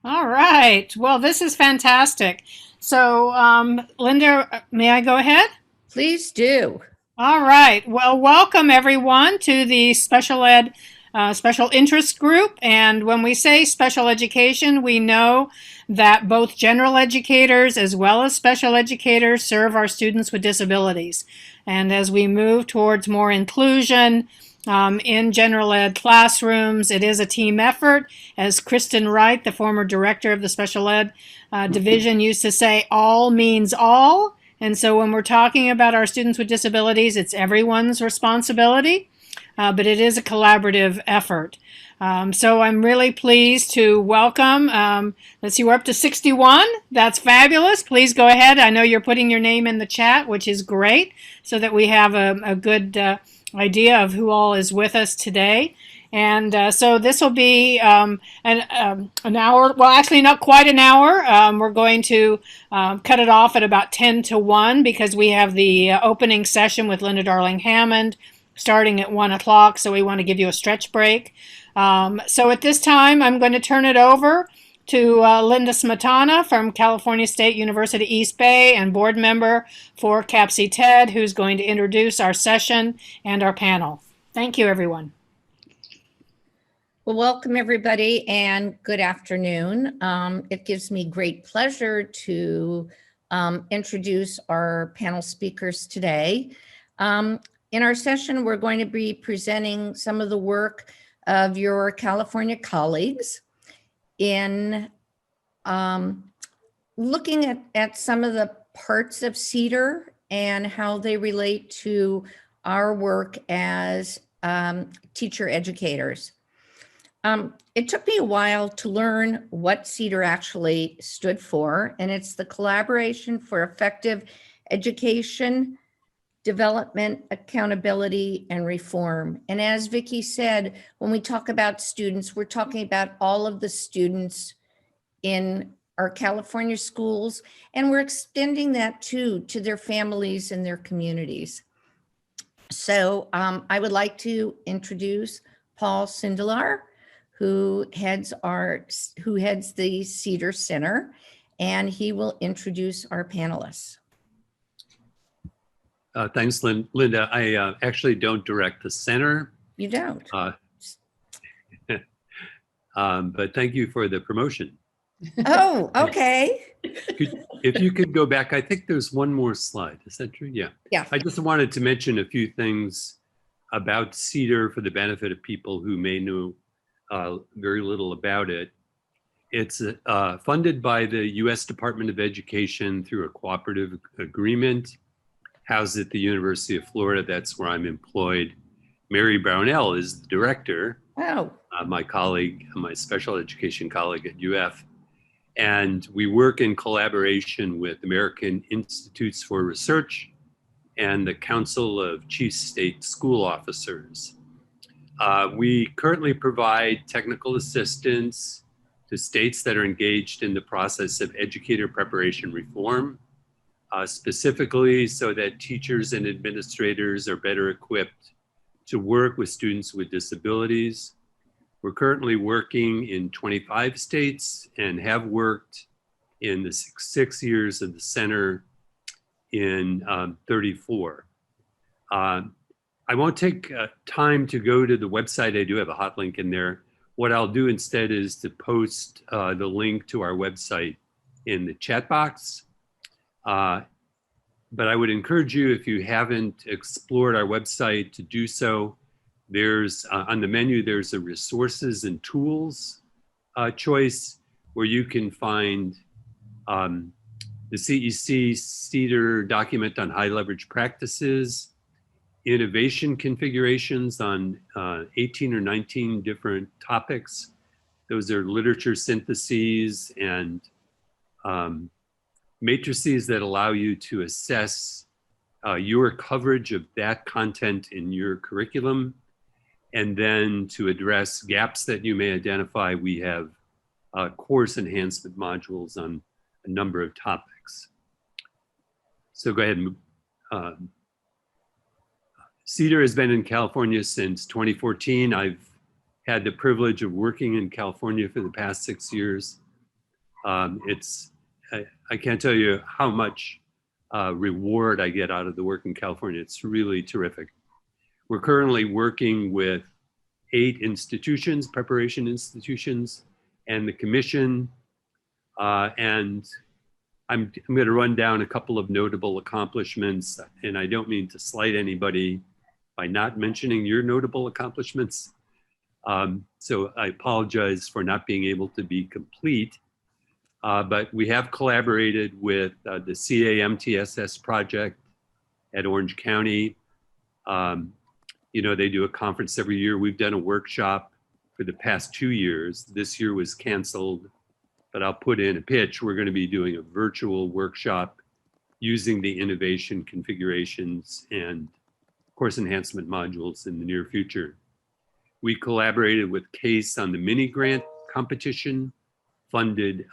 All right. Well, this is fantastic. So, Linda, may I go ahead? Please do. All right. Well, welcome everyone to the special ed special interest group. And when we say special education, we know that both general educators as well as special educators serve our students with disabilities. And as we move towards more inclusion in general ed classrooms, it is a team effort. As Kristen Wright, the former director of the special ed division, used to say, all means all. And so when we're talking about our students with disabilities, it's everyone's responsibility, but it is a collaborative effort. So I'm really pleased to welcome, let's see, we're up to 61. That's fabulous. Please go ahead. I know you're putting your name in the chat, which is great, so that we have a good idea of who all is with us today. And so this will be an hour, well, actually not quite an hour. We're going to cut it off at about 10 to 1 because we have the opening session with Linda Darling Hammond starting at 1 o'clock. So we want to give you a stretch break. So at this time, I'm going to turn it over to Linda Smetana from California State University East Bay and board member for CAPC-TED, who's going to introduce our session and our panel. Thank you, everyone. Well, welcome everybody and good afternoon. It gives me great pleasure to introduce our panel speakers today. In our session, we're going to be presenting some of the work of your California colleagues in looking at some of the parts of CEDAR and how they relate to our work as teacher educators. It took me a while to learn what CEDAR actually stood for, and it's the Collaboration for Effective Education, Development, Accountability, and Reform. And as Vicki said, when we talk about students, we're talking about all of the students in our California schools, and we're extending that too to their families and their communities. So I would like to introduce Paul Sindelar, who heads the Cedar Center, and he will introduce our panelists. Thanks, Linda. I actually don't direct the center. You don't? But thank you for the promotion. Oh, okay. If you could go back, I think there's one more slide. Is that true? Yeah. Yeah. I just wanted to mention a few things about CEDAR for the benefit of people who may know very little about it. It's funded by the U.S. Department of Education through a cooperative agreement, housed at the University of Florida. That's where I'm employed. Mary Brownell is the director. Oh. My colleague, my special education colleague at UF. And we work in collaboration with American Institutes for Research and the Council of Chief State School Officers. We currently provide technical assistance to states that are engaged in the process of educator preparation reform, specifically so that teachers and administrators are better equipped to work with students with disabilities. We're currently working in 25 states and have worked in the six years of the center in 34. I won't take time to go to the website. I do have a hot link in there. What I'll do instead is to post the link to our website in the chat box. But I would encourage you, if you haven't explored our website, to do so. There's on the menu, there's a resources and tools choice where you can find the CEC CEDAR document on high leverage practices, innovation configurations on 18 or 19 different topics. Those are literature syntheses and matrices that allow you to assess your coverage of that content in your curriculum. And then to address gaps that you may identify, we have course enhancement modules on a number of topics. So go ahead and CEDAR has been in California since 2014. I've had the privilege of working in California for the past 6 years. It's I can't tell you how much reward I get out of the work in California. It's really terrific. We're currently working with 8 institutions, preparation institutions, and the commission. And I'm going to run down a couple of notable accomplishments, and I don't mean to slight anybody by not mentioning your notable accomplishments. So I apologize for not being able to be complete, but we have collaborated with the CAMTSS project at Orange County. You know, they do a conference every year. We've done a workshop for the past 2 years. This year was canceled, but I'll put in a pitch. We're going to be doing a virtual workshop using the innovation configurations and course enhancement modules in the near future. We collaborated with CASE on the mini grant competition, funded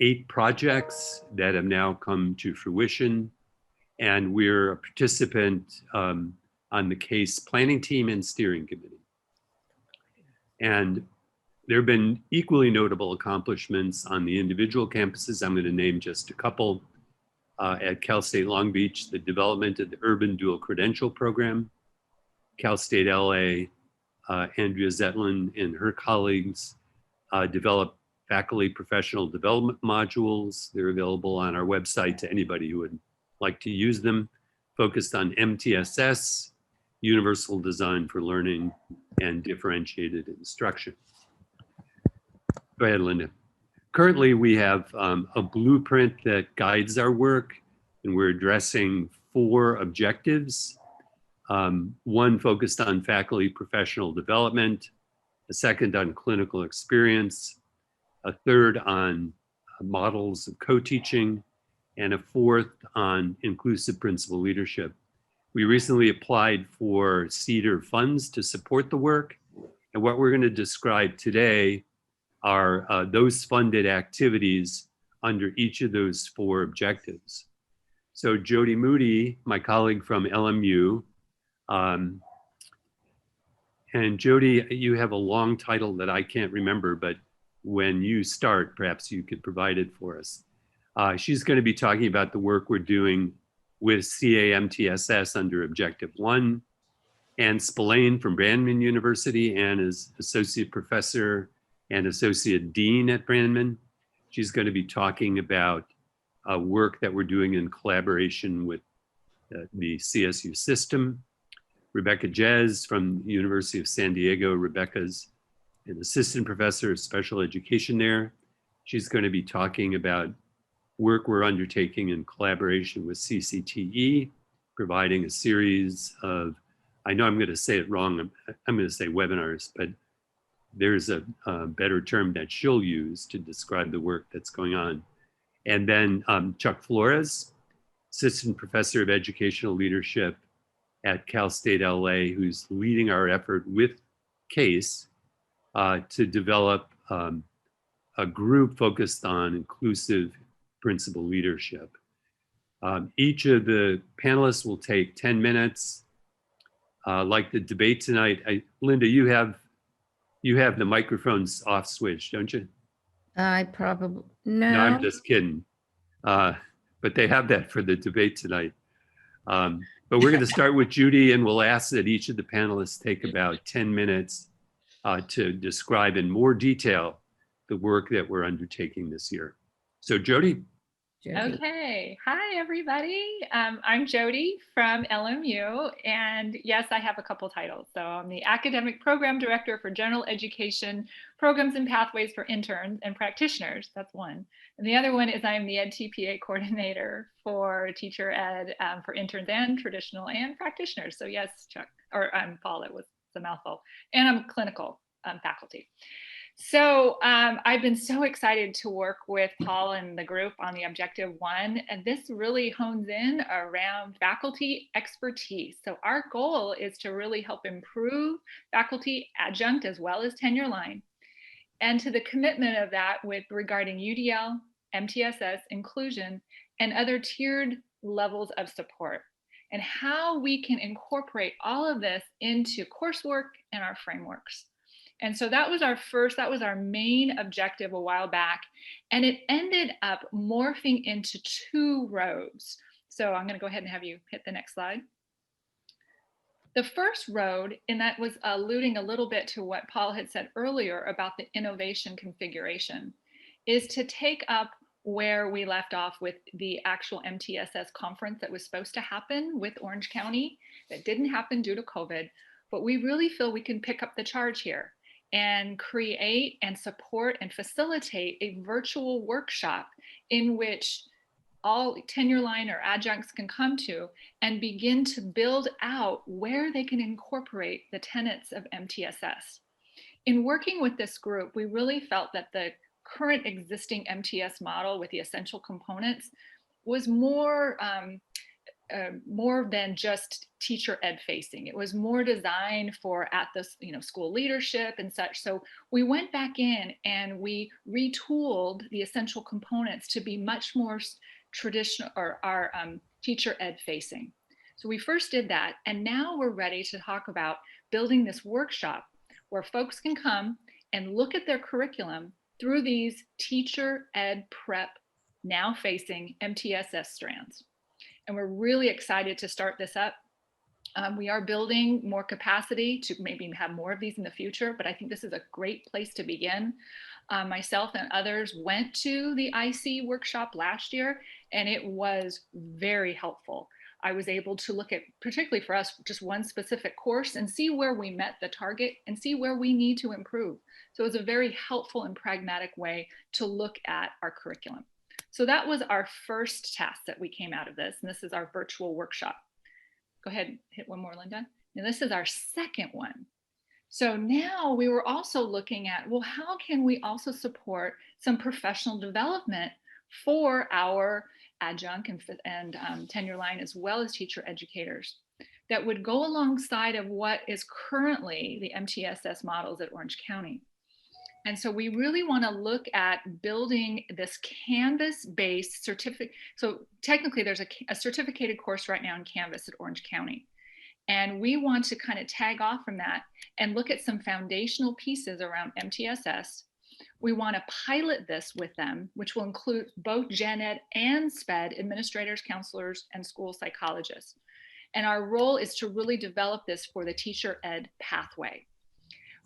8 projects that have now come to fruition. And we're a participant on the CASE planning team and steering committee. And there have been equally notable accomplishments on the individual campuses. I'm going to name just a couple. At Cal State Long Beach, the development of the Urban Dual Credential Program. Cal State LA, Andrea Zetlin and her colleagues developed faculty professional development modules. They're available on our website to anybody who would like to use them, focused on MTSS, Universal Design for Learning, and differentiated instruction. Go ahead, Linda. Currently, we have a blueprint that guides our work, and we're addressing 4 objectives. One focused on faculty professional development, a second on clinical experience, a third on models of co-teaching, and a 4th on inclusive principal leadership. We recently applied for CEDAR funds to support the work, and what we're going to describe today are those funded activities under each of those 4 objectives. So Jody Moody, my colleague from LMU, and Jody, you have a long title that I can't remember, but when you start, perhaps you could provide it for us. She's going to be talking about the work we're doing with CAMTSS under Objective 1. Ann Spillane from Brandman University. Ann is Associate Professor and Associate Dean at Brandman. She's going to be talking about work that we're doing in collaboration with the CSU system. Rebecca Jez from the University of San Diego. Rebecca's an assistant professor of special education there. She's going to be talking about work we're undertaking in collaboration with CCTE, providing a series of, I know I'm going to say it wrong, I'm going to say webinars, but there's a better term that she'll use to describe the work that's going on. And then Chuck Flores, Assistant Professor of Educational Leadership at Cal State LA, who's leading our effort with CASE to develop a group focused on inclusive principal leadership. Each of the panelists will take 10 minutes. Like the debate tonight, Linda, you have the microphones off switch, don't you? I probably, No, no. I'm just kidding. But they have that for the debate tonight. But we're going to start with Judy, and we'll ask that each of the panelists take about 10 minutes to describe in more detail the work that we're undertaking this year. So Jody. Jody. Okay. Hi, everybody. I'm Jody from LMU. And yes, I have a couple titles. So I'm the Academic Program Director for General Education Programs and Pathways for Interns and Practitioners. That's one. And the other one is I'm the EdTPA Coordinator for Teacher Ed for Interns and Traditional and Practitioners. So yes, Chuck, or Paul, it was a mouthful. And I'm clinical faculty. So I've been so excited to work with Paul and the group on the Objective 1, and this really hones in around faculty expertise. So our goal is to really help improve faculty adjunct as well as tenure line, and to the commitment of that with regarding UDL, MTSS, inclusion, and other tiered levels of support, and how we can incorporate all of this into coursework and our frameworks. And so that was our main objective a while back. And it ended up morphing into 2 roads. So I'm going to go ahead and have you hit the next slide. The first road, and that was alluding a little bit to what Paul had said earlier about the innovation configuration, is to take up where we left off with the actual MTSS conference that was supposed to happen with Orange County that didn't happen due to COVID. But we really feel we can pick up the charge here and create and support and facilitate a virtual workshop in which all tenure line or adjuncts can come to and begin to build out where they can incorporate the tenets of MTSS. In working with this group, we really felt that the current existing MTS model with the essential components was more than just teacher ed facing. It was more designed for at the school leadership and such. So we went back in and we retooled the essential components to be much more traditional or our teacher ed facing. So we first did that, and now we're ready to talk about building this workshop where folks can come and look at their curriculum through these teacher ed prep now facing MTSS strands. And we're really excited to start this up. We are building more capacity to maybe have more of these in the future, but I think this is a great place to begin. Myself and others went to the IC workshop last year, and it was very helpful. I was able to look at, particularly for us, just one specific course and see where we met the target and see where we need to improve. So it was a very helpful and pragmatic way to look at our curriculum. So that was our first task that we came out of this, and this is our virtual workshop. Go ahead, hit one more, Linda. And this is our second one. So now we were also looking at, well, how can we also support some professional development for our adjunct and tenure line, as well as teacher educators, that would go alongside of what is currently the MTSS models at Orange County. And so we really want to look at building this Canvas-based certificate. So technically there's a certificated course right now in Canvas at Orange County. And we want to kind of tag off from that and look at some foundational pieces around MTSS. We want to pilot this with them, which will include both Gen Ed and SPED administrators, counselors, and school psychologists. And our role is to really develop this for the teacher ed pathway.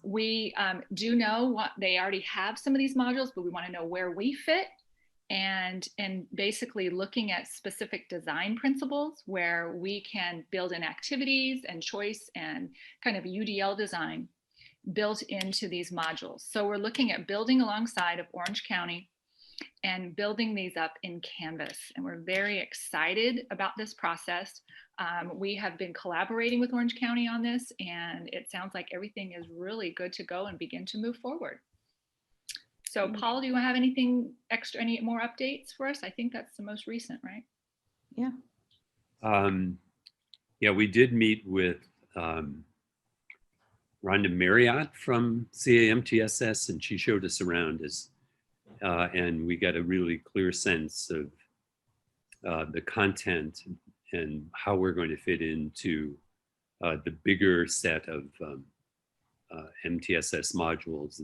We do know what they already have some of these modules, but we want to know where we fit, and basically looking at specific design principles where we can build in activities and choice and kind of UDL design built into these modules. So we're looking at building alongside of Orange County and building these up in Canvas. And we're very excited about this process. We have been collaborating with Orange County on this, and it sounds like everything is really good to go and begin to move forward. So Paul, do you have anything extra, any more updates for us? I think that's the most recent, right? Yeah. Yeah, we did meet with Rhonda Marriott from CAMTSS, and she showed us around and we got a really clear sense of the content and how we're going to fit into the bigger set of MTSS modules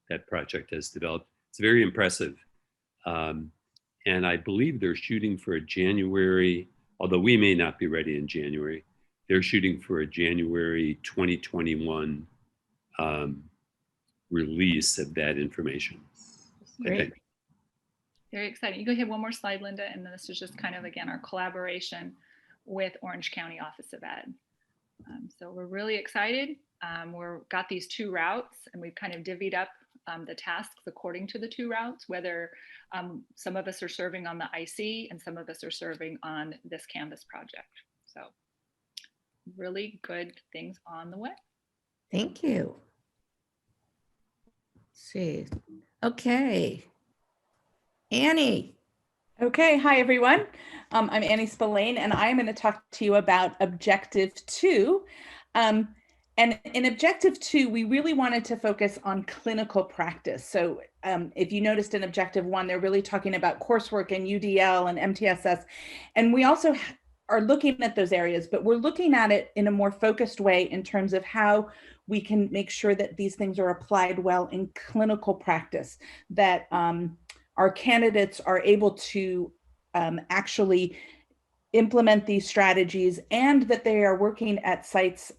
that project has developed. It's very impressive. And I believe they're shooting for a January, although we may not be ready in January, they're shooting for a January 2021 release of that information. Great. Very exciting. You go ahead, one more slide, Linda, and then this is just kind of, again, our collaboration with Orange County Office of Ed. So we're really excited. We've got these 2 routes, and we've kind of divvied up the tasks according to the 2 routes, whether some of us are serving on the IC and some of us are serving on this Canvas project. So really good things on the way. Thank you. Let's see. Okay. Annie. Okay, hi everyone. I'm Annie Spillane, and I'm going to talk to you about Objective 2. And in Objective 2, we really wanted to focus on clinical practice. So if you noticed in Objective 1, they're really talking about coursework and UDL and MTSS. And we also are looking at those areas, but we're looking at it in a more focused way in terms of how we can make sure that these things are applied well in clinical practice, that our candidates are able to actually implement these strategies, and that they are working at sites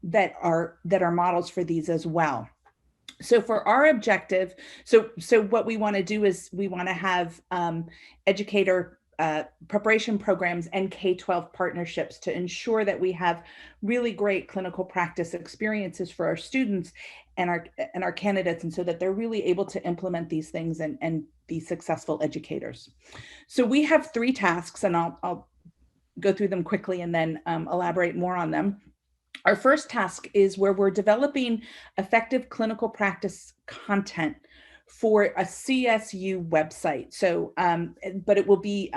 that are models for these as well. So for our objective, so what we want to do is we want to have educator preparation programs and K-12 partnerships to ensure that we have really great clinical practice experiences for our students and our candidates, and so that they're really able to implement these things and be successful educators. So we have 3 tasks, and I'll go through them quickly and then elaborate more on them. Our first task is where we're developing effective clinical practice content for a CSU website. So, but it will be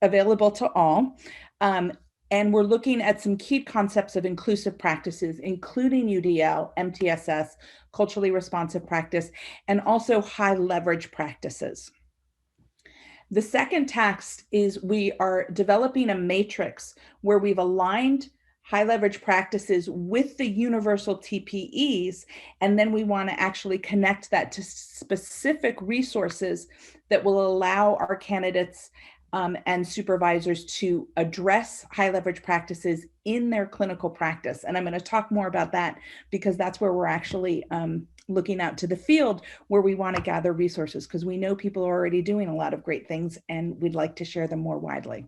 available to all. And we're looking at some key concepts of inclusive practices, including UDL, MTSS, culturally responsive practice, and also high leverage practices. The second task is we are developing a matrix where we've aligned high leverage practices with the universal TPEs, and then we want to actually connect that to specific resources that will allow our candidates and supervisors to address high leverage practices in their clinical practice. And I'm going to talk more about that because that's where we're actually looking out to the field, where we want to gather resources, because we know people are already doing a lot of great things and we'd like to share them more widely.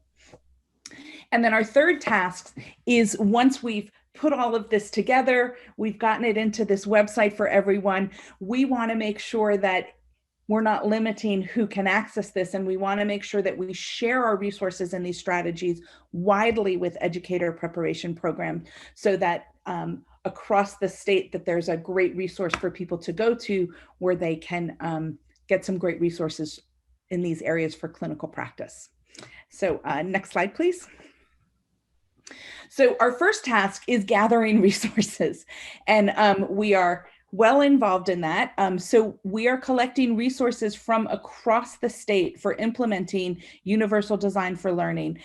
And then our third task is, once we've put all of this together, we've gotten it into this website for everyone, we want to make sure that we're not limiting who can access this, and we want to make sure that we share our resources and these strategies widely with educator preparation program, so that across the state that there's a great resource for people to go to where they can get some great resources in these areas for clinical practice. So next slide, please. So our first task is gathering resources, and we are well involved in that. So we are collecting resources from across the state for implementing Universal Design for Learning,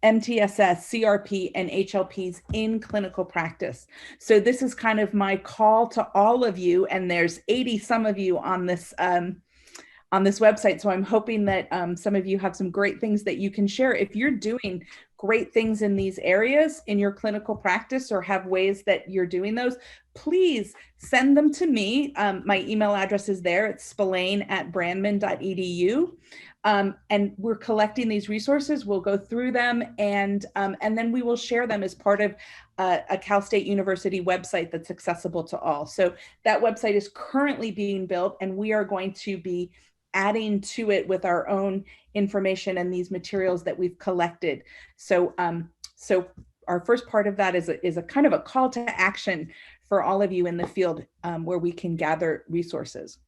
MTSS, CRP, and HLPs in clinical practice. So this is kind of my call to all of you, and there's 80 some of you on this website. So I'm hoping that some of you have some great things that you can share. If you're doing great things in these areas in your clinical practice, or have ways that you're doing those, please send them to me. My email address is there. It's spillane@brandman.edu. And we're collecting these resources. We'll go through them, and then we will share them as part of a Cal State University website that's accessible to all. So that website is currently being built, and we are going to be adding to it with our own information and these materials that we've collected. So so our first part of that is a kind of a call to action for all of you in the field, where we can gather resources.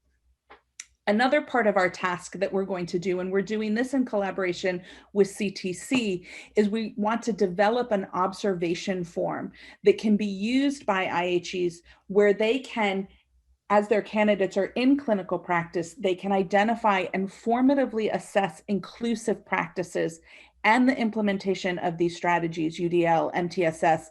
Another part of our task that we're going to do, and we're doing this in collaboration with CTC, is we want to develop an observation form that can be used by IHEs, where they can, as their candidates are in clinical practice, they can identify and formatively assess inclusive practices and the implementation of these strategies, UDL, MTSS,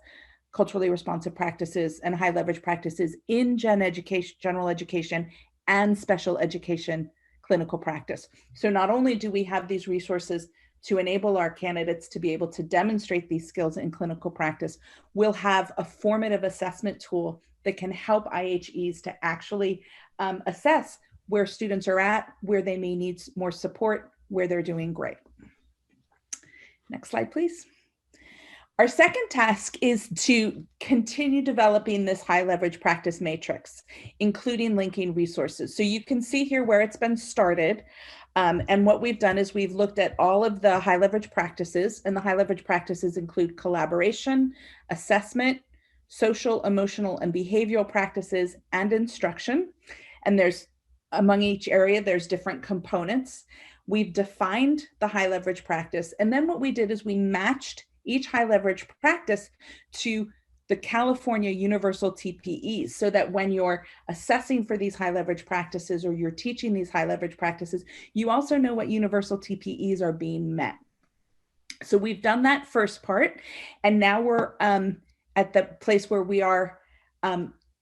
culturally responsive practices, and high leverage practices in general education and special education clinical practice. So not only do we have these resources to enable our candidates to be able to demonstrate these skills in clinical practice, we'll have a formative assessment tool that can help IHEs to actually assess where students are at, where they may need more support, where they're doing great. Next slide, please. Our second task is to continue developing this high leverage practice matrix, including linking resources. So you can see here where it's been started. And what we've done is we've looked at all of the high leverage practices, and the high leverage practices include collaboration, assessment, social, emotional, and behavioral practices, and instruction. And there's, among each area, there's different components. We've defined the high leverage practice. And then what we did is we matched each high leverage practice to the California Universal TPEs, so that when you're assessing for these high leverage practices, or you're teaching these high leverage practices, you also know what universal TPEs are being met. So we've done that first part, and now we're at the place where we are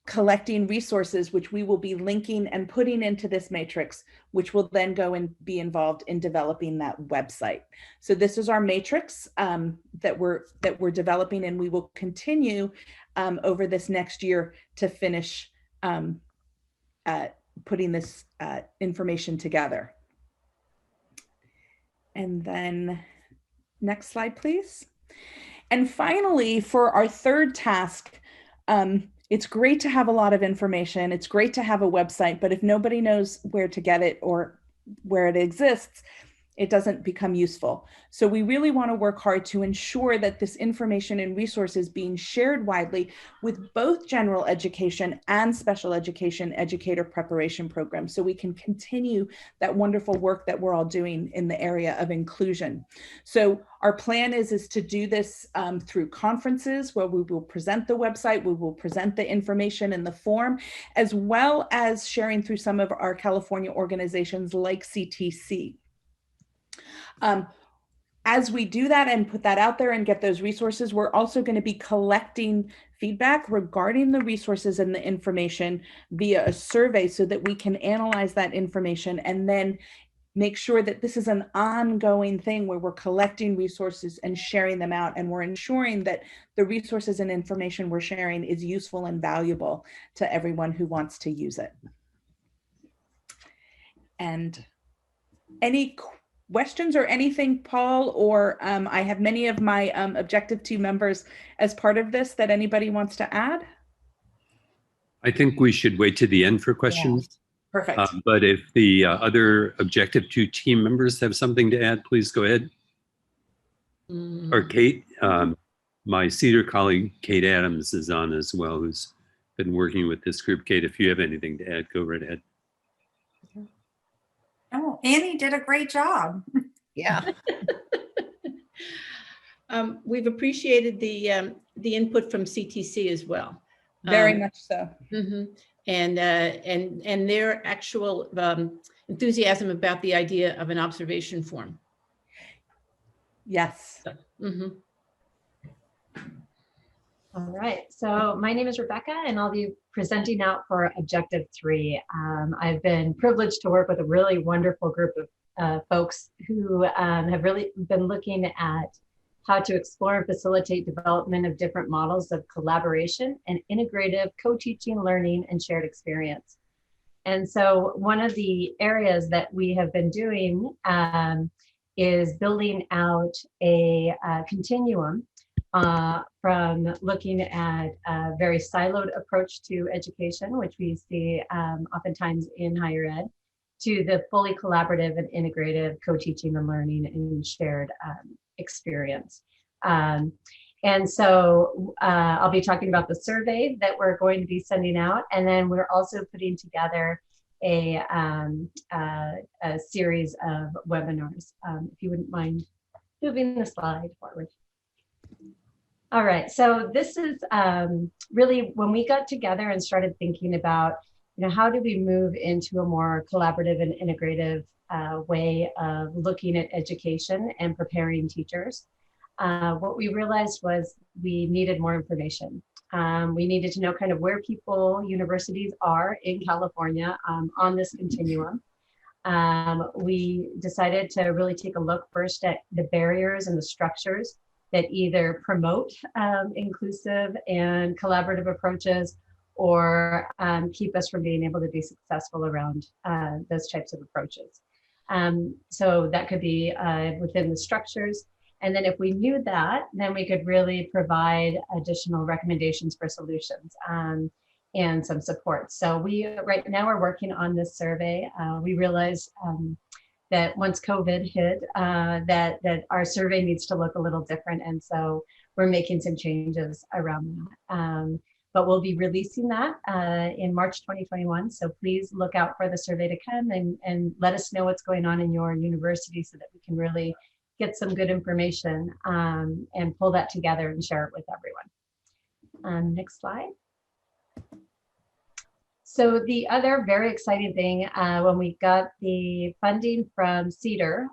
collecting resources, which we will be linking and putting into this matrix, which will then go and be involved in developing that website. So this is our matrix that we're developing, and we will continue over this next year to finish putting this information together. And then next slide, please. And finally, for our third task, it's great to have a lot of information. It's great to have a website, but if nobody knows where to get it or where it exists, it doesn't become useful. So we really want to work hard to ensure that this information and resources being shared widely with both general education and special education educator preparation programs, so we can continue that wonderful work that we're all doing in the area of inclusion. So our plan is to do this through conferences where we will present the website, we will present the information in the form, as well as sharing through some of our California organizations like CTC. As we do that and put that out there and get those resources, we're also going to be collecting feedback regarding the resources and the information via a survey so that we can analyze that information and then make sure that this is an ongoing thing where we're collecting resources and sharing them out, and we're ensuring that the resources and information we're sharing is useful and valuable to everyone who wants to use it. And any questions or anything, Paul, or I have many of my Objective 2 members as part of this that anybody wants to add? I think we should wait to the end for questions. Yeah. Perfect. But if the other Objective 2 team members have something to add, please go ahead. Or Kate, my CEDAR colleague, Kate Adams, is on as well, who's been working with this group. Kate, if you have anything to add, go right ahead. Oh, Annie did a great job. Yeah. We've appreciated the input from CTC as well. Very much so. Mm-hmm. And their actual enthusiasm about the idea of an observation form. Yes. Mm-hmm. All right, so my name is Rebecca and I'll be presenting out for Objective 3. I've been privileged to work with a really wonderful group of folks who have really been looking at how to explore and facilitate development of different models of collaboration and integrative co-teaching, learning, and shared experience. And so one of the areas that we have been doing is building out a continuum from looking at a very siloed approach to education, which we see oftentimes in higher ed, to the fully collaborative and integrative co-teaching and learning and shared experience. And so I'll be talking about the survey that we're going to be sending out, and then we're also putting together a series of webinars. If you wouldn't mind moving the slide forward. All right, so this is really when we got together and started thinking about, how do we move into a more collaborative and integrative way of looking at education and preparing teachers. What we realized was we needed more information. We needed to know kind of where universities are in California on this continuum. We decided to really take a look first at the barriers and the structures that either promote inclusive and collaborative approaches or keep us from being able to be successful around those types of approaches. So that could be within the structures. And then if we knew that, then we could really provide additional recommendations for solutions and some support. So we right now we're working on this survey. We realized that once COVID hit, that our survey needs to look a little different. And so we're making some changes around that. But we'll be releasing that in March 2021. So please look out for the survey to come and let us know what's going on in your university so that we can really get some good information and pull that together and share it with everyone. Next slide. So the other very exciting thing, when we got the funding from CEDAR,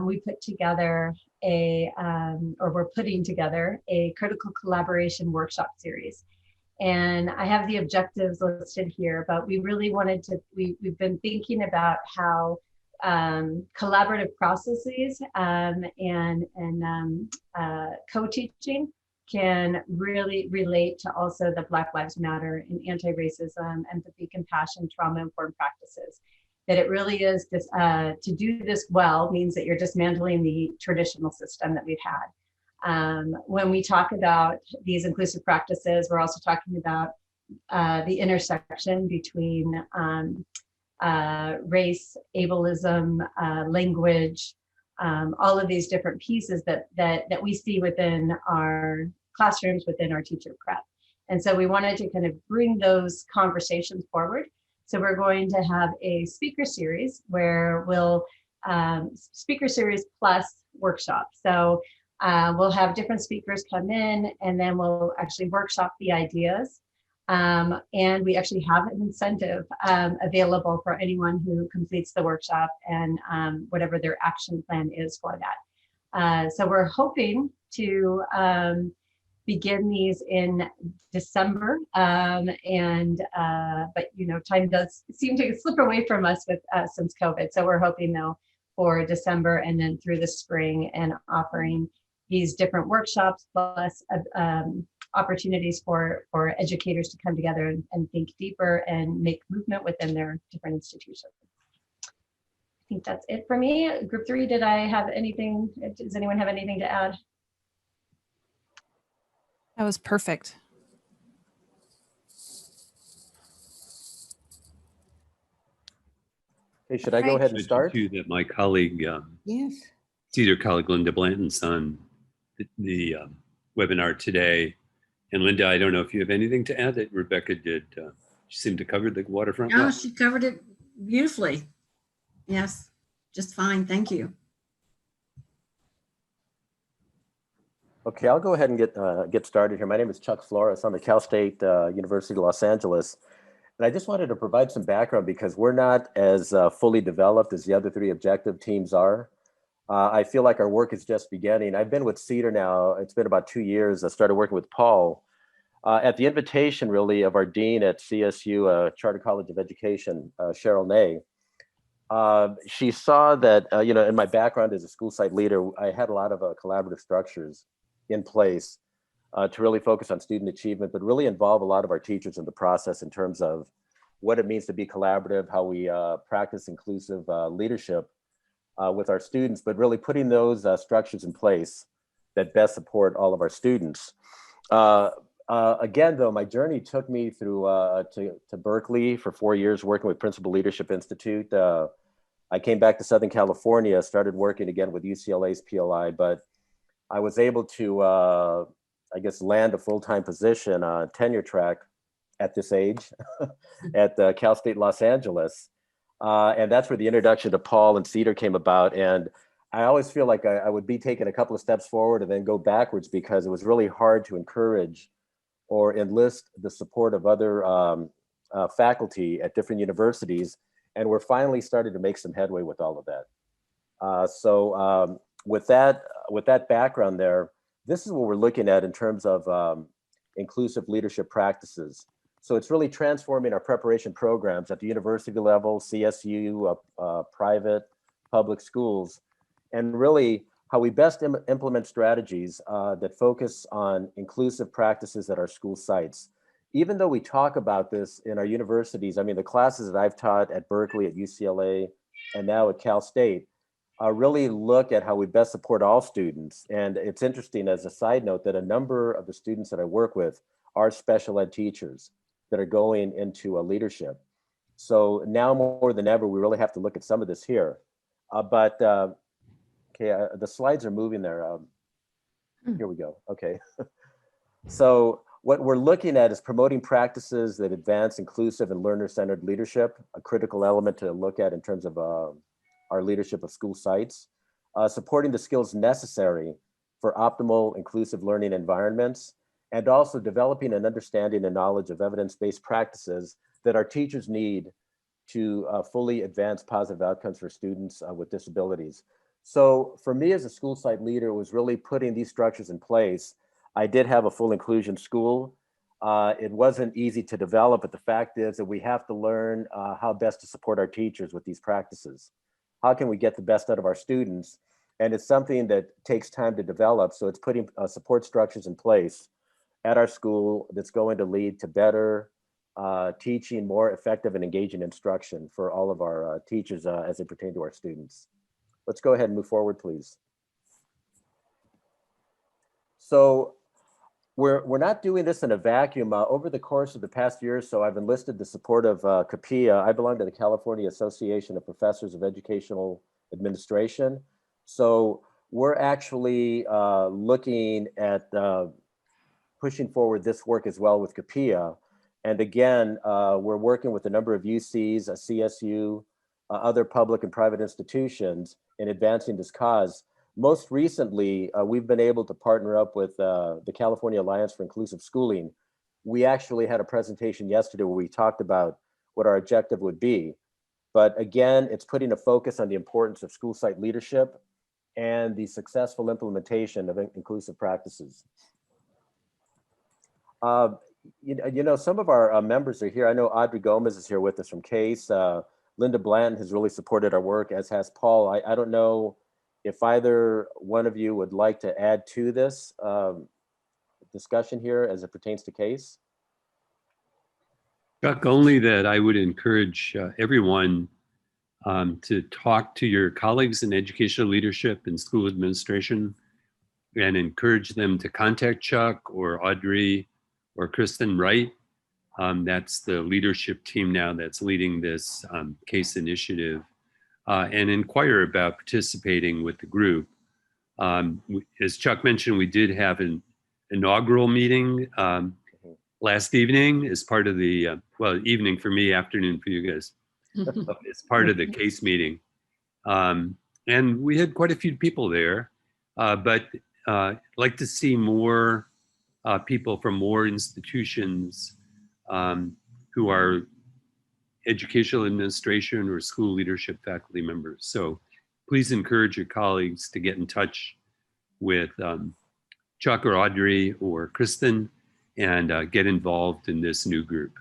we put together or we're putting together a critical collaboration workshop series. And I have the objectives listed here, but we really wanted to, we've been thinking about how collaborative processes and co-teaching can really relate to also the Black Lives Matter and anti-racism, empathy, compassion, trauma-informed practices. That it really is this, to do this well means that you're dismantling the traditional system that we've had. When we talk about these inclusive practices, we're also talking about the intersection between race, ableism, language, all of these different pieces that we see within our classrooms, within our teacher prep. And so we wanted to kind of bring those conversations forward. So we're going to have a speaker series where we'll, speaker series plus workshop. So we'll have different speakers come in and then we'll actually workshop the ideas. And we actually have an incentive available for anyone who completes the workshop and whatever their action plan is for that. So we're hoping to begin these in December, but you know, time does seem to slip away from us with since COVID. So we're hoping though for December and then through the spring and offering these different workshops plus opportunities for educators to come together and think deeper and make movement within their different institutions. I think that's it for me. Group 3, did I have anything? Does anyone have anything to add? That was perfect. Hey, should I go ahead and start? Too, that my colleague, Yes. CEDAR colleague Linda Blanton's on the webinar today. And Linda, I don't know if you have anything to add that Rebecca did. She seemed to cover the waterfront. No, well. she covered it beautifully. Yes, just fine. Thank you. Okay, I'll go ahead and get started here. My name is Chuck Flores. I'm at Cal State University, Los Angeles. And I just wanted to provide some background because we're not as fully developed as the other 3 objective teams are. I feel like our work is just beginning. I've been with CEDAR now, it's been about 2 years. I started working with Paul at the invitation really of our dean at CSU, Charter College of Education, Cheryl Ney. She saw that, you know, in my background as a school site leader, I had a lot of collaborative structures in place to really focus on student achievement, but really involve a lot of our teachers in the process in terms of what it means to be collaborative, how we practice inclusive leadership with our students, but really putting those structures in place that best support all of our students. Again, though, my journey took me through to Berkeley for 4 years, working with Principal Leadership Institute. I came back to Southern California, started working again with UCLA's PLI, but I was able to, I guess, land a full-time position, tenure track at this age at Cal State Los Angeles. And that's where the introduction to Paul and CEDAR came about. And I always feel like I would be taking a couple of steps forward and then go backwards because it was really hard to encourage or enlist the support of other faculty at different universities. And we're finally starting to make some headway with all of that. So with that background there, this is what we're looking at in terms of inclusive leadership practices. So it's really transforming our preparation programs at the university level, CSU, private, public schools, and really how we best implement strategies that focus on inclusive practices at our school sites. Even though we talk about this in our universities, I mean, the classes that I've taught at Berkeley, at UCLA, and now at Cal State, really look at how we best support all students. And it's interesting as a side note that a number of the students that I work with are special ed teachers that are going into leadership. So now more than ever, we really have to look at some of this here. Okay, the slides are moving there. Here we go, okay. So what we're looking at is promoting practices that advance inclusive and learner-centered leadership, a critical element to look at in terms of our leadership of school sites, supporting the skills necessary for optimal inclusive learning environments, and also developing an understanding and knowledge of evidence-based practices that our teachers need to fully advance positive outcomes for students with disabilities. So for me as a school site leader, it was really putting these structures in place. I did have a full inclusion school. It wasn't easy to develop, but the fact is that we have to learn how best to support our teachers with these practices. How can we get the best out of our students? And it's something that takes time to develop. So it's putting support structures in place at our school that's going to lead to better teaching, more effective and engaging instruction for all of our teachers as they pertain to our students. Let's go ahead and move forward, please. So we're not doing this in a vacuum. Over the course of the past year or so, I've enlisted the support of CAPIA. I belong to the California Association of Professors of Educational Administration. So we're actually looking at pushing forward this work as well with CAPIA. And again, we're working with a number of UCs, CSU, other public and private institutions in advancing this cause. Most recently, we've been able to partner up with the California Alliance for Inclusive Schooling. We actually had a presentation yesterday where we talked about what our objective would be. But again, it's putting a focus on the importance of school site leadership and the successful implementation of inclusive practices. You know, some of our members are here. I know Audrey Gomez is here with us from CASE. Linda Blanton has really supported our work, as has Paul. I don't know if either one of you would like to add to this discussion here as it pertains to CASE. Chuck, only that I would encourage everyone to talk to your colleagues in educational leadership and school administration and encourage them to contact Chuck or Audrey or Kristen Wright. That's the leadership team now that's leading this CASE initiative, and inquire about participating with the group. As Chuck mentioned, we did have an inaugural meeting last evening as part of the, well, evening for me, afternoon for you guys, as part of the CASE meeting. And we had quite a few people there, but I'd like to see more people from more institutions who are educational administration or school leadership faculty members. So please encourage your colleagues to get in touch with Chuck or Audrey or Kristen and get involved in this new group.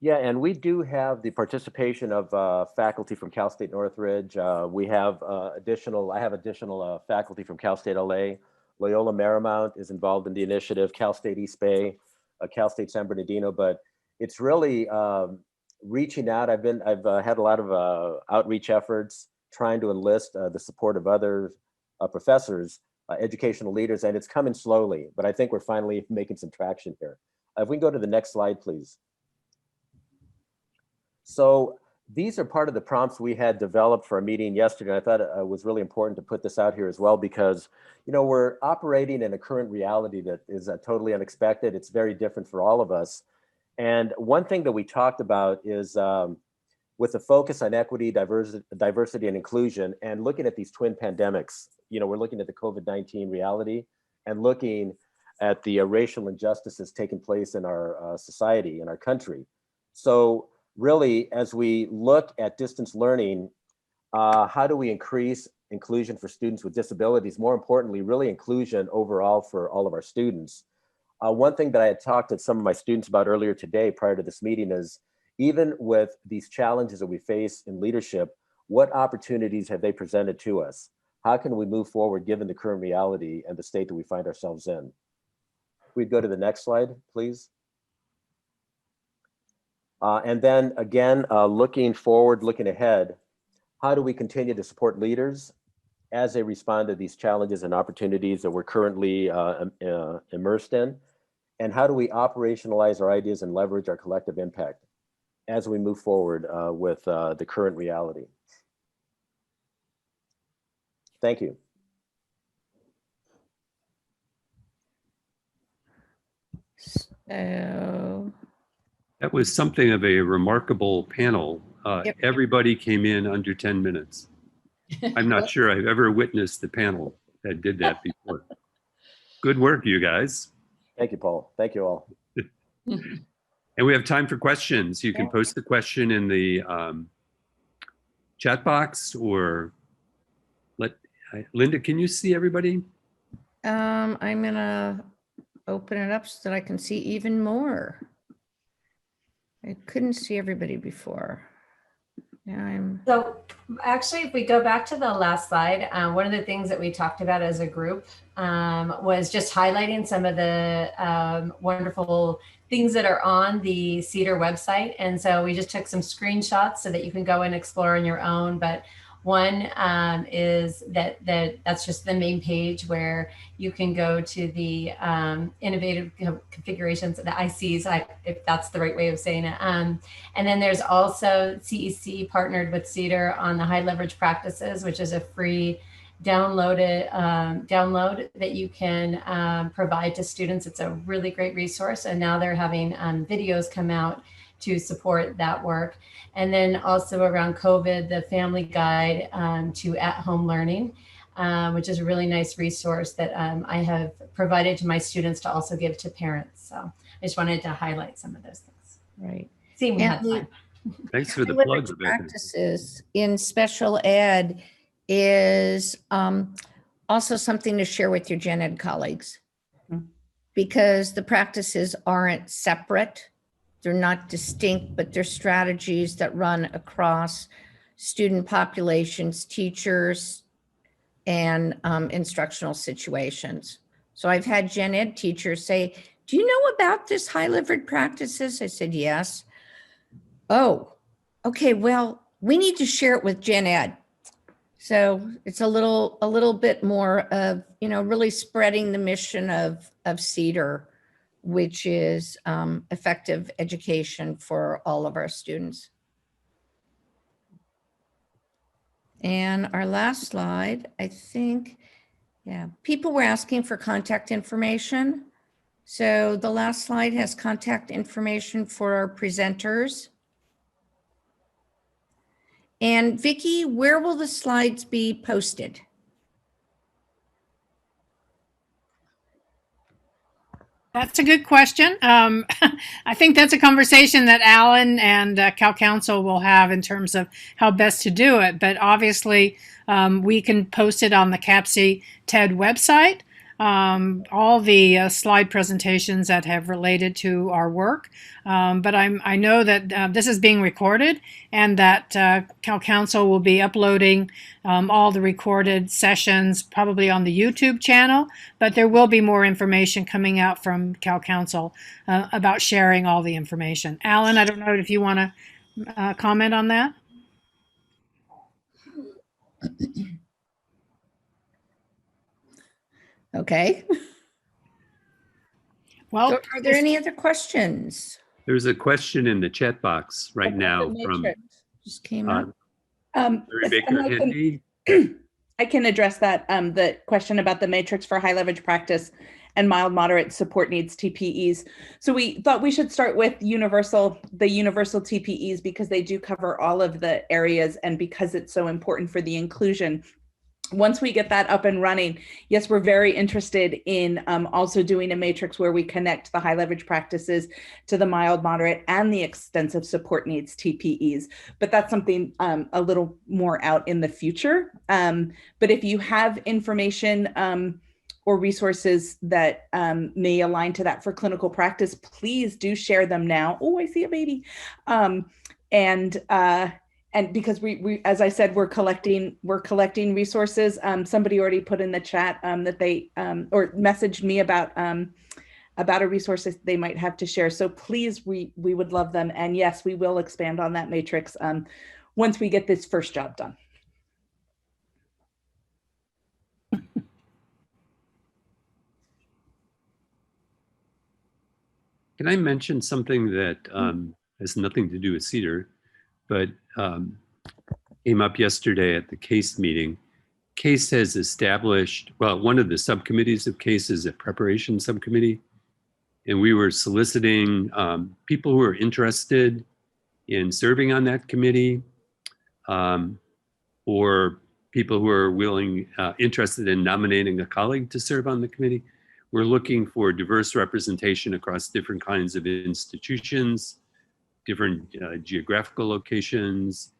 Yeah, and we do have the participation of faculty from Cal State Northridge. We have I have additional faculty from Cal State LA. Loyola Marymount is involved in the initiative, Cal State East Bay, Cal State San Bernardino, but it's really reaching out. I've had a lot of outreach efforts trying to enlist the support of other professors, educational leaders, and it's coming slowly, but I think we're finally making some traction here. If we can go to the next slide, please. So these are part of the prompts we had developed for a meeting yesterday. I thought it was really important to put this out here as well, because, you know, we're operating in a current reality that is totally unexpected. It's very different for all of us. And one thing that we talked about is with a focus on equity, diversity and inclusion, and looking at these twin pandemics. You know, we're looking at the COVID-19 reality and looking at the racial injustices taking place in our society, in our country. So really, as we look at distance learning, how do we increase inclusion for students with disabilities? More importantly, really inclusion overall for all of our students. One thing that I had talked to some of my students about earlier today prior to this meeting is, even with these challenges that we face in leadership, what opportunities have they presented to us? How can we move forward given the current reality and the state that we find ourselves in? We'd go to the next slide, please. And then again, looking forward, looking ahead, how do we continue to support leaders as they respond to these challenges and opportunities that we're currently immersed in? And how do we operationalize our ideas and leverage our collective impact as we move forward with the current reality? Thank you. So That was something of a remarkable panel. Yep. Everybody came in under 10 minutes. I'm not sure I've ever witnessed a panel that did that before. Good work, you guys. Thank you, Paul. Thank you all. And we have time for questions. You can post the question in the chat box or Linda, can you see everybody? I'm gonna open it up so that I can see even more. I couldn't see everybody before. Now I'm. So actually, if we go back to the last slide, one of the things that we talked about as a group was just highlighting some of the wonderful things that are on the CEEDAR website. And so we just took some screenshots so that you can go and explore on your own. But one is that's just the main page where you can go to the innovative configurations, the ICs, if that's the right way of saying it. And then there's also CEC partnered with CEDAR on the high leverage practices, which is a free download that you can provide to students. It's a really great resource. And now they're having videos come out to support that work. And then also around COVID, the family guide to at-home learning, which is a really nice resource that I have provided to my students to also give to parents. So I just wanted to highlight some of those things. Right. See, we had time. Thanks for the Leverage plug, Rebecca. practices in special ed is also something to share with your gen ed colleagues, because the practices aren't separate. They're not distinct, but they're strategies that run across student populations, teachers, and instructional situations. So I've had gen ed teachers say, do you know about this high leverage practices? I said, yes. Oh, okay, well, we need to share it with gen ed. So it's a little bit more of, really spreading the mission of CEDAR, which is effective education for all of our students. And our last slide, I think, people were asking for contact information. So the last slide has contact information for our presenters. And Vicki, where will the slides be posted? That's a good question. I think that's a conversation that Alan and Cal Council will have in terms of how best to do it. But obviously, we can post it on the CAPC TED website. All the slide presentations that have related to our work. But I know that this is being recorded and that Cal Council will be uploading all the recorded sessions probably on the YouTube channel, but there will be more information coming out from Cal Council about sharing all the information. Alan, I don't know if you want to comment on that. Okay. Well, so are there any other questions? There's a question in the chat box right now from just came up. Rebecca Hendy. I can address that. The question about the matrix for high leverage practice and mild moderate support needs TPEs. So we thought we should start with the universal TPEs because they do cover all of the areas and because it's so important for the inclusion. Once we get that up and running, yes, we're very interested in also doing a matrix where we connect the high leverage practices to the mild, moderate, and the extensive support needs TPEs. But that's something a little more out in the future. But if you have information or resources that may align to that for clinical practice, please do share them now. Oh, I see a baby. And because we, as I said, we're collecting resources. Somebody already put in the chat that they or messaged me about a resource that they might have to share. So please, we would love them. And yes, we will expand on that matrix once we get this first job done. Can I mention something that has nothing to do with CEDAR, but came up yesterday at the CASE meeting? CASE has established, well, one of the subcommittees of CASE is a preparation subcommittee. And we were soliciting people who are interested in serving on that committee or people who are interested in nominating a colleague to serve on the committee. we're looking for diverse representation across different kinds of institutions, different geographical locations,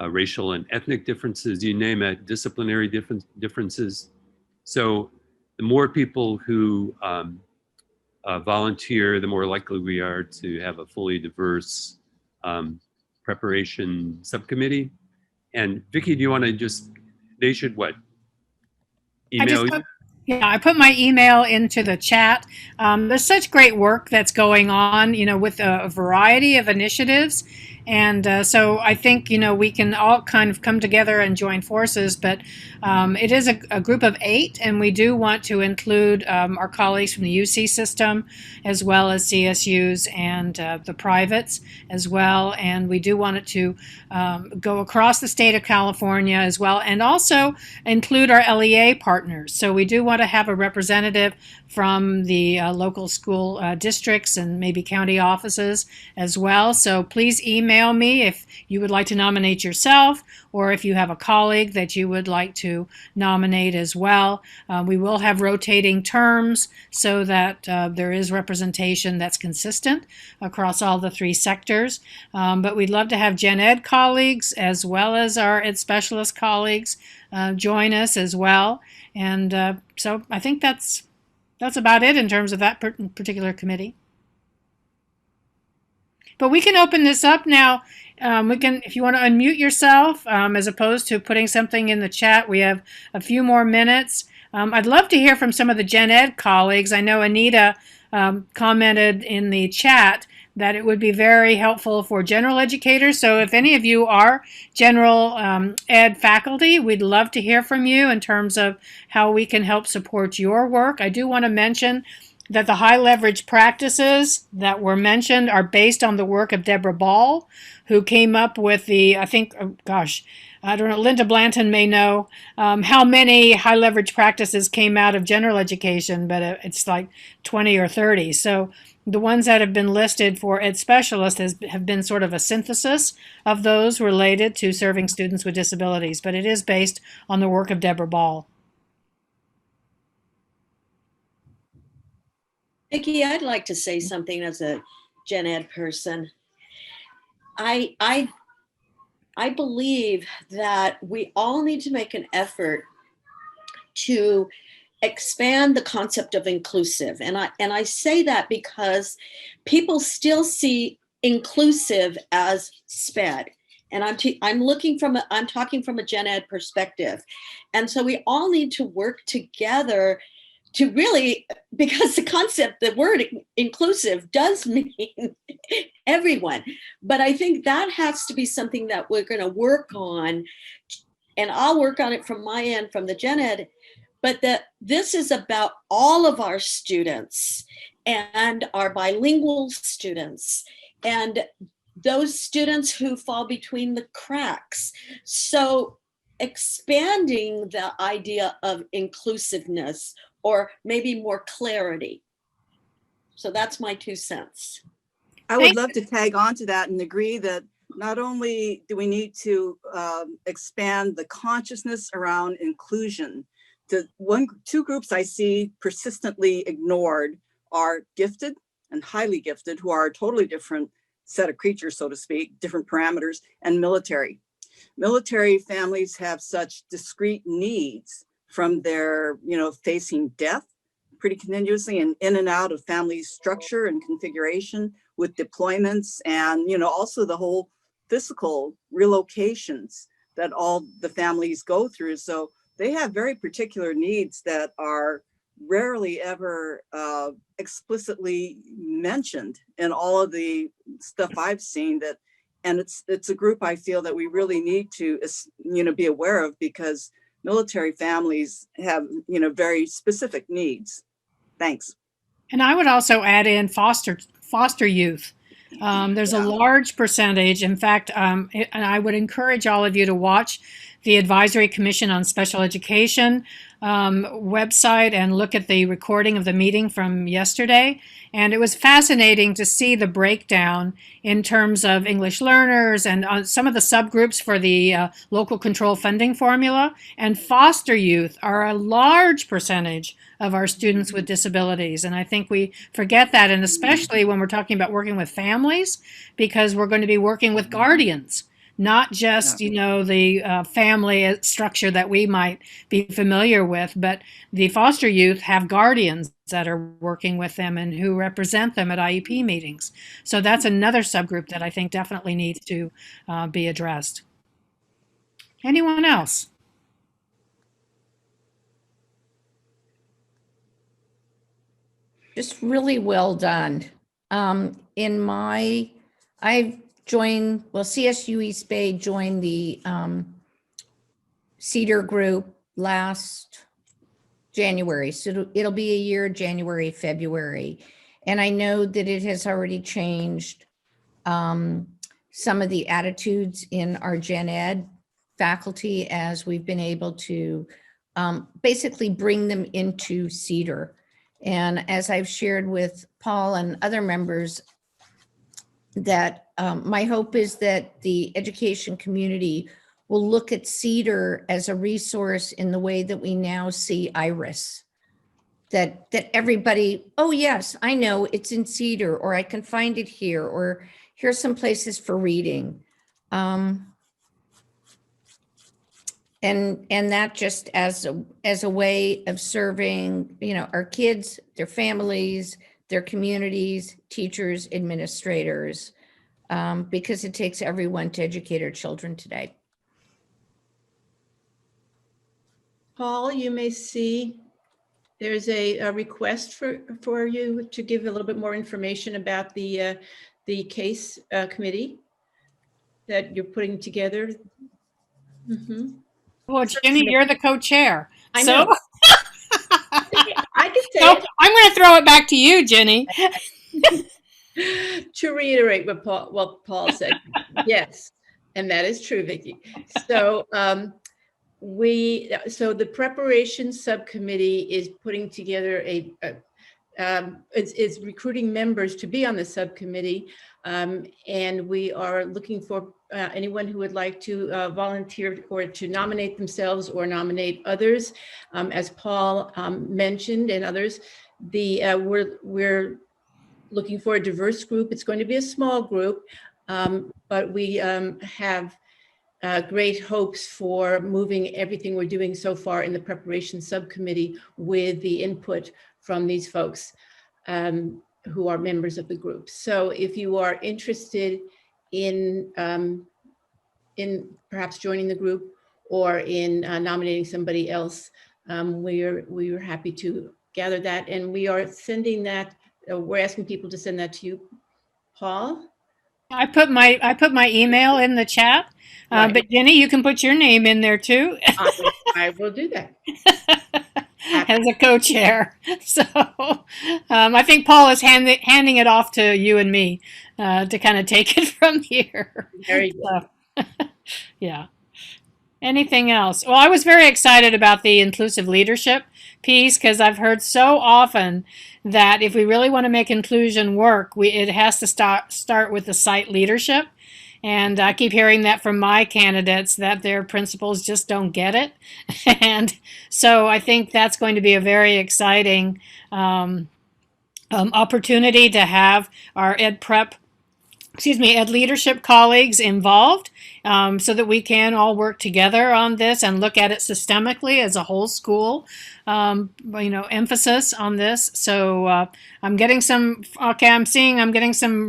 racial and ethnic differences, you name it, disciplinary differences. So the more people who volunteer, the more likely we are to have a fully diverse preparation subcommittee. And Vicki, do you want to just, they should what? Email you? Yeah, I put my email into the chat. There's such great work that's going on, with a variety of initiatives. And so I think, we can all kind of come together and join forces, but it is a group of 8, and we do want to include our colleagues from the UC system, as well as CSUs and the privates as well. And we do want it to go across the state of California as well, and also include our LEA partners. So we do want to have a representative from the local school districts and maybe county offices as well. So please email me if you would like to nominate yourself, or if you have a colleague that you would like to nominate as well. We will have rotating terms so that there is representation that's consistent across all the 3 sectors. But we'd love to have Gen Ed colleagues as well as our Ed Specialist colleagues join us as well. And so I think that's about it in terms of that particular committee. But we can open this up now. We can, if you want to unmute yourself, as opposed to putting something in the chat. We have a few more minutes. I'd love to hear from some of the Gen Ed colleagues. I know Anita commented in the chat that it would be very helpful for general educators. So if any of you are general ed faculty, we'd love to hear from you in terms of how we can help support your work. I do want to mention that the high leverage practices that were mentioned are based on the work of Deborah Ball, who came up with the, I think, I don't know, Linda Blanton may know how many high leverage practices came out of general education, but it's like 20 or 30. So the ones that have been listed for Ed Specialists have been sort of a synthesis of those related to serving students with disabilities, but it is based on the work of Deborah Ball. Vicki, I'd like to say something as a Gen Ed person. I believe that we all need to make an effort to expand the concept of inclusive. And I say that because people still see inclusive as SPED. And I'm talking from a Gen Ed perspective. And so we all need to work together to really, because the word inclusive does mean everyone. But I think that has to be something that we're going to work on. And I'll work on it from my end, from the Gen Ed, but that this is about all of our students and our bilingual students and those students who fall between the cracks. So expanding the idea of inclusiveness, or maybe more clarity. So that's my 2 cents. I would love to tag on to that and agree that not only do we need to expand the consciousness around inclusion, two groups I see persistently ignored are gifted and highly gifted, who are a totally different set of creatures, so to speak, different parameters, and military. Military families have such discrete needs from their, facing death pretty continuously and in and out of family structure and configuration with deployments and, also the whole physical relocations that all the families go through. So they have very particular needs that are rarely ever explicitly mentioned in all of the stuff I've seen and it's a group I feel that we really need to, be aware of, because military families have, very specific needs. Thanks. And I would also add in foster youth. There's a large percentage. In fact, and I would encourage all of you to watch the Advisory Commission on Special Education website and look at the recording of the meeting from yesterday. And it was fascinating to see the breakdown in terms of English learners and some of the subgroups for the local control funding formula. And foster youth are a large percentage of our students with disabilities. And I think we forget that, and especially when we're talking about working with families, because we're going to be working with guardians, not just, you know, the family structure that we might be familiar with, but the foster youth have guardians that are working with them and who represent them at IEP meetings. So that's another subgroup that I think definitely needs to be addressed. Anyone else? Just really well done. I've joined, well, CSU East Bay joined the CEDAR group last January. So it'll be a year, January, February. And I know that it has already changed some of the attitudes in our gen ed faculty as we've been able to basically bring them into CEDAR. And as I've shared with Paul and other members, that my hope is that the education community will look at CEDAR as a resource in the way that we now see IRIS. That everybody, oh yes, I know it's in CEDAR, or I can find it here, or here's some places for reading. And that just as a way of serving, you know, our kids, their families, their communities, teachers, administrators, because it takes everyone to educate our children today. Paul, you may see there's a request for you to give a little bit more information about the case committee that you're putting together. Mm-hmm. Well, Jenny, you're the co-chair. I know. I can say so I'm going to throw it back to you, Jenny. To reiterate what Paul said, yes, and that is true, Vicki. So so the preparation subcommittee is putting together is recruiting members to be on the subcommittee, and we are looking for anyone who would like to volunteer or to nominate themselves or nominate others. As Paul mentioned, and others, we're looking for a diverse group. It's going to be a small group, but we have great hopes for moving everything we're doing so far in the preparation subcommittee with the input from these folks who are members of the group. So if you are interested in perhaps joining the group or in nominating somebody else, we are happy to gather that, and we are sending that. We're asking people to send that to you, Paul. I put my email in the chat, Right. But Jenny, you can put your name in there too. I will do that. As a co-chair. So I think Paul is handing it off to you and me to kind of take it from here. Very good. So, yeah. Anything else? Well, I was very excited about the inclusive leadership piece because I've heard so often that if we really want to make inclusion work, it has to start with the site leadership. And I keep hearing that from my candidates that their principals just don't get it. And so I think that's going to be a very exciting opportunity to have our ed leadership colleagues involved so that we can all work together on this and look at it systemically as a whole school, emphasis on this. So I'm getting some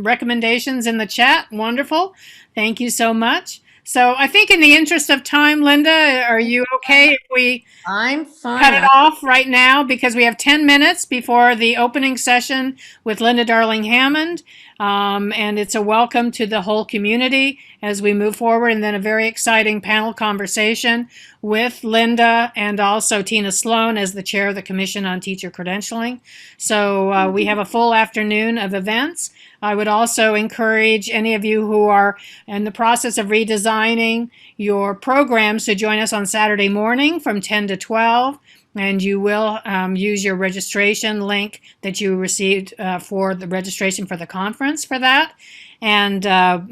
recommendations in the chat. Wonderful. Thank you so much. So I think in the interest of time, Linda, are you okay if we I'm fine. cut it off right now because we have 10 minutes before the opening session with Linda Darling Hammond. And it's a welcome to the whole community as we move forward. And then a very exciting panel conversation with Linda and also Tina Sloan as the chair of the Commission on Teacher Credentialing. So we have a full afternoon of events. I would also encourage any of you who are in the process of redesigning your programs to join us on Saturday morning from 10 to 12. And you will use your registration link that you received for the registration for the conference for that. And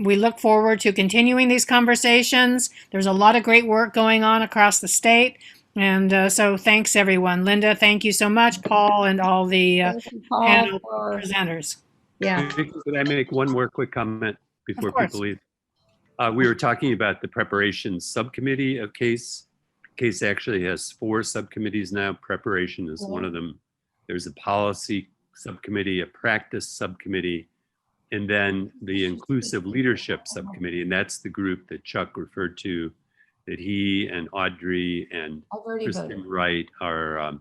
we look forward to continuing these conversations. There's a lot of great work going on across the state. And so thanks, everyone. Linda, thank you so much. Paul and all the Thank you, Paul, panel for- presenters. Yeah. Could I make one more quick comment before Of course. people leave? We were talking about the preparation subcommittee of CASE. CASE actually has 4 subcommittees now. Preparation is one of them. There's a policy subcommittee, a practice subcommittee, and then the inclusive leadership subcommittee. And that's the group that Chuck referred to, that he and Audrey and Kristen Wright are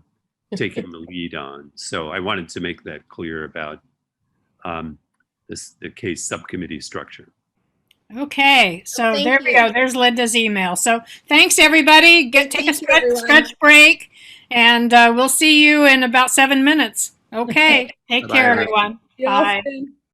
taking the lead on. So I wanted to make that clear about the CASE subcommittee structure. Okay, so Thank there we you. go. There's Linda's email. So thanks, everybody. Take a Thank you, everyone. stretch break, and we'll see you in about 7 minutes. Okay, take Bye-bye, care, everyone. everyone. Bye. Austin.